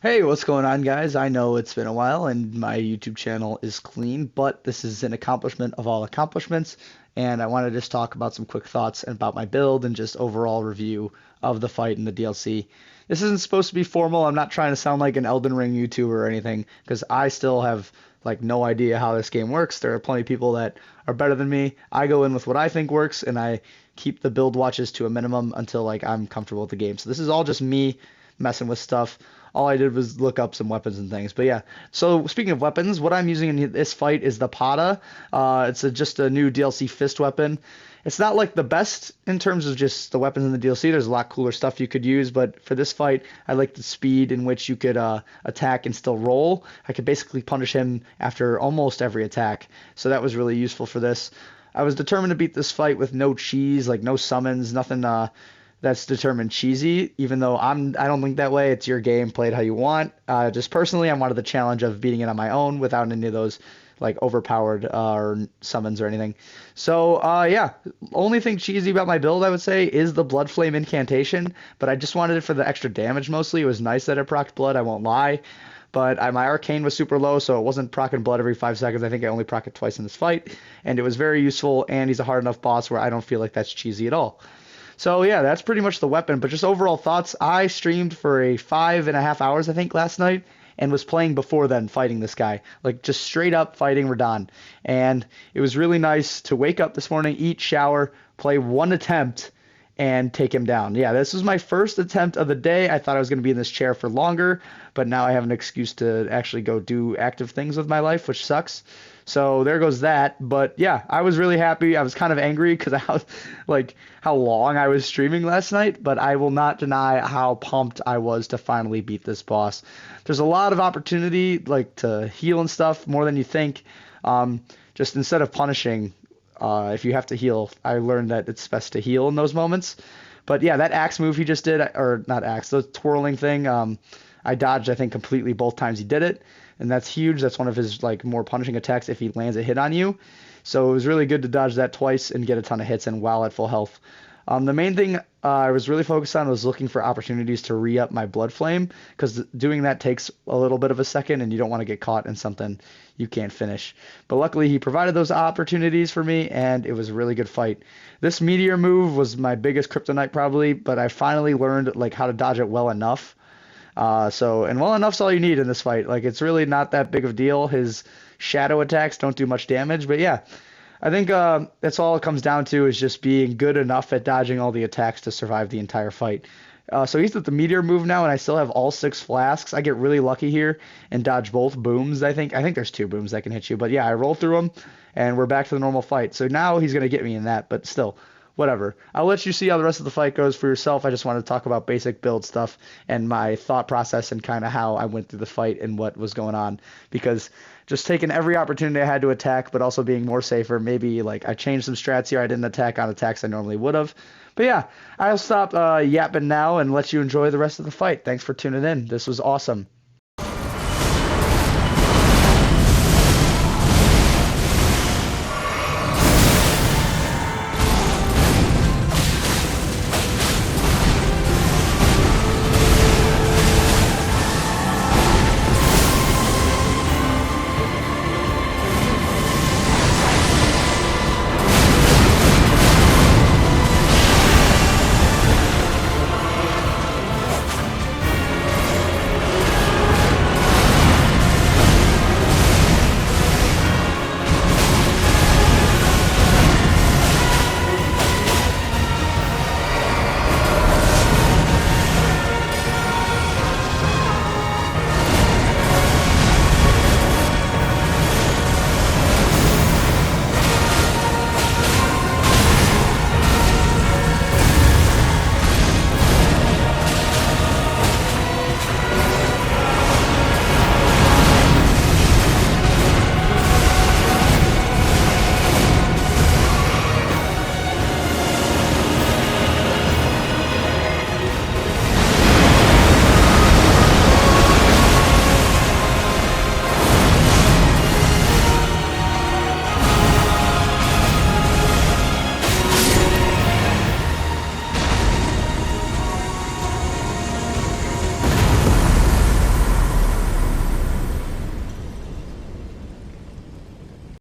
Hey, what's going on, guys? I know it's been a while and my YouTube channel is clean, but this is an accomplishment of all accomplishments, and I want to just talk about some quick thoughts about my build and just overall review of the fight in the DLC. This isn't supposed to be formal. I'm not trying to sound like an Elden Ring YouTuber or anything, because I still have like no idea how this game works. There are plenty of people that are better than me. I go in with what I think works, and I keep the build watches to a minimum until like I'm comfortable with the game. So this is all just me messing with stuff. All I did was look up some weapons and things. But yeah, so speaking of weapons, what I'm using in this fight is the Pada. Just a new DLC fist weapon. It's not like the best in terms of just the weapons in the DLC. There's a lot cooler stuff you could use, but for this fight, I like the speed in which you could attack and still roll. I could basically punish him after almost every attack, so that was really useful for this. I was determined to beat this fight with no cheese, like no summons, nothing that's determined cheesy, even though I don't think that way. It's your game, play it how you want. Just personally, I wanted the challenge of beating it on my own without any of those like overpowered or summons or anything. So yeah, only thing cheesy about my build I would say is the Blood Flame incantation, but I just wanted it for the extra damage mostly. It was nice that it procced blood, I won't lie. But my arcane was super low, so it wasn't proccing blood every 5 seconds. I think I only proc it twice in this fight, and it was very useful. And he's a hard enough boss where I don't feel like that's cheesy at all. So yeah, that's pretty much the weapon. But just overall thoughts, I streamed for a 5.5 hours, I think, last night, and was playing before then, fighting this guy. Like just straight up fighting Radahn. And it was really nice to wake up this morning, eat, shower, play one attempt, and take him down. Yeah, this was my first attempt of the day. I thought I was going to be in this chair for longer, but now I have an excuse to actually go do active things with my life, which sucks. So there goes that. But yeah, I was really happy. I was kind of angry because I was like how long I was streaming last night, but I will not deny how pumped I was to finally beat this boss. There's a lot of opportunity like to heal and stuff more than you think. Just instead of punishing, if you have to heal, I learned that it's best to heal in those moments. But yeah, that axe move he just did, or not axe, the twirling thing, I dodged, I think, completely both times he did it, and that's huge. That's one of his like more punishing attacks if he lands a hit on you. So it was really good to dodge that twice and get a ton of hits and while at full health. The main thing I was really focused on was looking for opportunities to re-up my blood flame, because doing that takes a little bit of a second, and you don't want to get caught in something you can't finish. But luckily, he provided those opportunities for me, and it was a really good fight. This meteor move was my biggest kryptonite probably, but I finally learned like how to dodge it well enough. And well enough's all you need in this fight. Like it's really not that big of a deal. His shadow attacks don't do much damage, but yeah, I think that's all it comes down to is just being good enough at dodging all the attacks to survive the entire fight. So he's at the meteor move now, and I still have all 6 flasks. I get really lucky here and dodge both booms. I think there's 2 booms that can hit you, but yeah, I roll through them, and we're back to the normal fight. So now he's gonna get me in that, but still, whatever. I'll let you see how the rest of the fight goes for yourself. I just wanted to talk about basic build stuff and my thought process and kind of how I went through the fight and what was going on. Because just taking every opportunity I had to attack, but also being more safer. Maybe like I changed some strats here. I didn't attack on attacks I normally would have. But yeah, I'll stop yapping now and let you enjoy the rest of the fight. Thanks for tuning in. This was awesome.